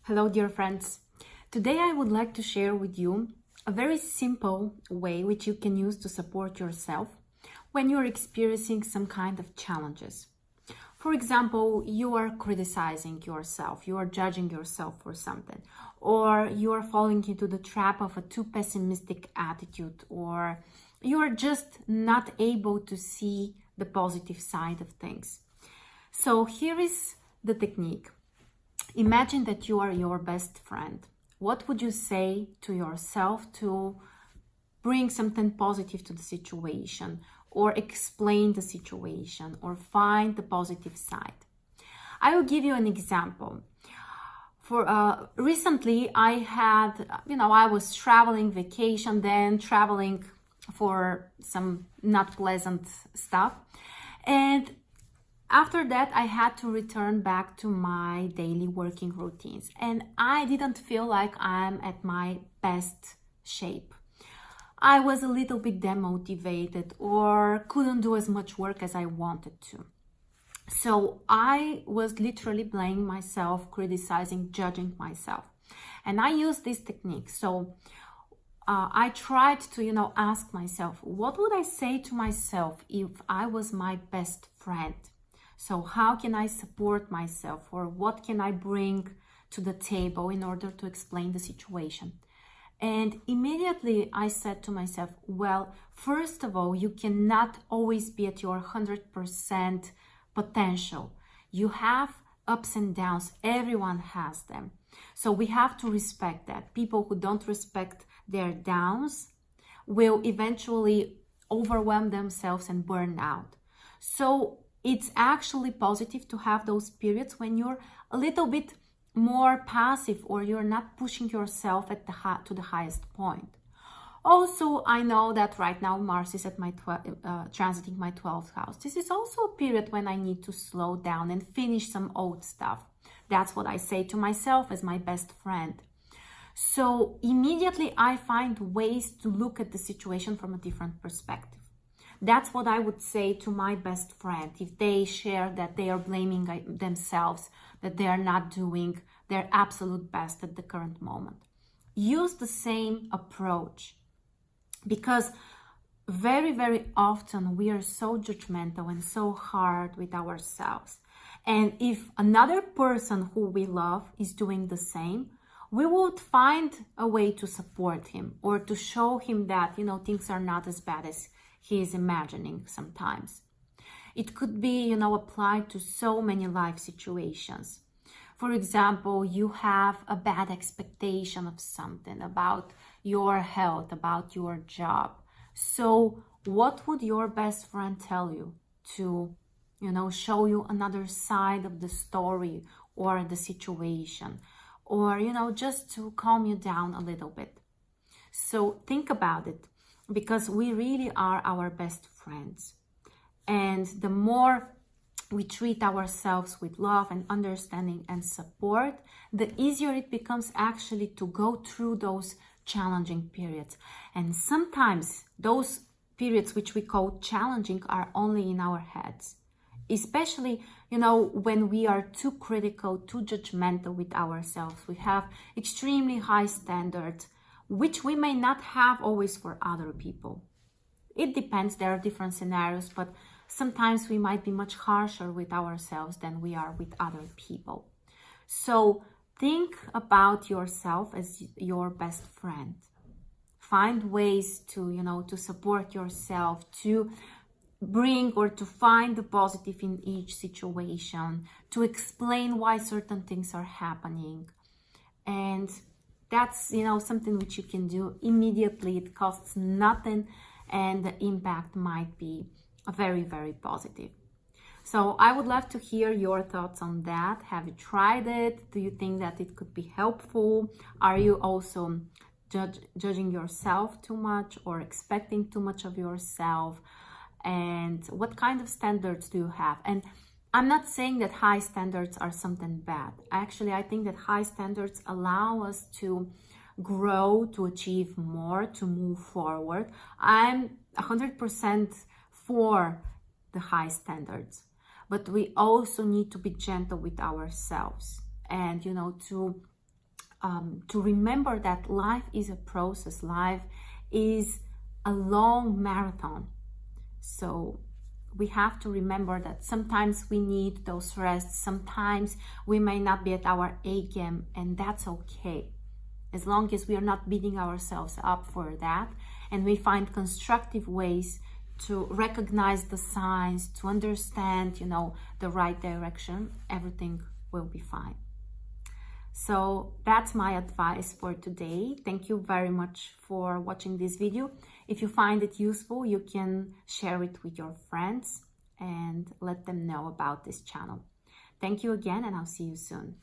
Hello, dear friends. Today I would like to share with you a very simple way which you can use to support yourself when you're experiencing some kind of challenges. For example, you are criticizing yourself, you are judging yourself for something, or you are falling into the trap of a too pessimistic attitude, or you are just not able to see the positive side of things. So here is the technique. Imagine that you are your best friend. What would you say to yourself to bring something positive to the situation, or explain the situation, or find the positive side? I will give you an example. For recently, I was traveling vacation, then traveling for some not pleasant stuff, and after that, I had to return back to my daily working routines, and I didn't feel like I'm at my best shape. I was a little bit demotivated or couldn't do as much work as I wanted to. So I was literally blaming myself, criticizing, judging myself. And I used this technique. So I tried to, ask myself, what would I say to myself if I was my best friend? So how can I support myself, or what can I bring to the table in order to explain the situation? And immediately I said to myself, well, first of all, you cannot always be at your 100% potential. You have ups and downs. Everyone has them. So we have to respect that. People who don't respect their downs will eventually overwhelm themselves and burn out. So it's actually positive to have those periods when you're a little bit more passive, or you're not pushing yourself to the highest point. Also, I know that right now Mars is at transiting my 12th house. This is also a period when I need to slow down and finish some old stuff. That's what I say to myself as my best friend. So immediately I find ways to look at the situation from a different perspective. That's what I would say to my best friend if they share that they are blaming themselves, that they are not doing their absolute best at the current moment. Use the same approach, because very, very often we are so judgmental and so hard with ourselves. And if another person who we love is doing the same, we would find a way to support him, or to show him that, things are not as bad as he is imagining sometimes. It could be, applied to so many life situations. For example, you have a bad expectation of something about your health, about your job. So what would your best friend tell you to, show you another side of the story or the situation, or, just to calm you down a little bit? So think about it, because we really are our best friends. And the more we treat ourselves with love and understanding and support, the easier it becomes actually to go through those challenging periods. And sometimes those periods which we call challenging are only in our heads. Especially, when we are too critical, too judgmental with ourselves. We have extremely high standards, which we may not have always for other people. It depends, there are different scenarios, but sometimes we might be much harsher with ourselves than we are with other people. So think about yourself as your best friend. Find ways to, to support yourself, to bring or to find the positive in each situation, to explain why certain things are happening. And that's, something which you can do immediately. It costs nothing, and the impact might be very, very positive. So I would love to hear your thoughts on that. Have you tried it? Do you think that it could be helpful? Are you also judging yourself too much, or expecting too much of yourself? And what kind of standards do you have? And I'm not saying that high standards are something bad. Actually, I think that high standards allow us to grow, to achieve more, to move forward. I'm 100% for the high standards, but we also need to be gentle with ourselves, and to to remember that life is a process, life is a long marathon. So we have to remember that sometimes we need those rests, sometimes we may not be at our A game, and that's okay. As long as we are not beating ourselves up for that, and we find constructive ways to recognize the signs, to understand, the right direction, everything will be fine. So that's my advice for today. Thank you very much for watching this video. If you find it useful, you can share it with your friends and let them know about this channel. Thank you again, and I'll see you soon.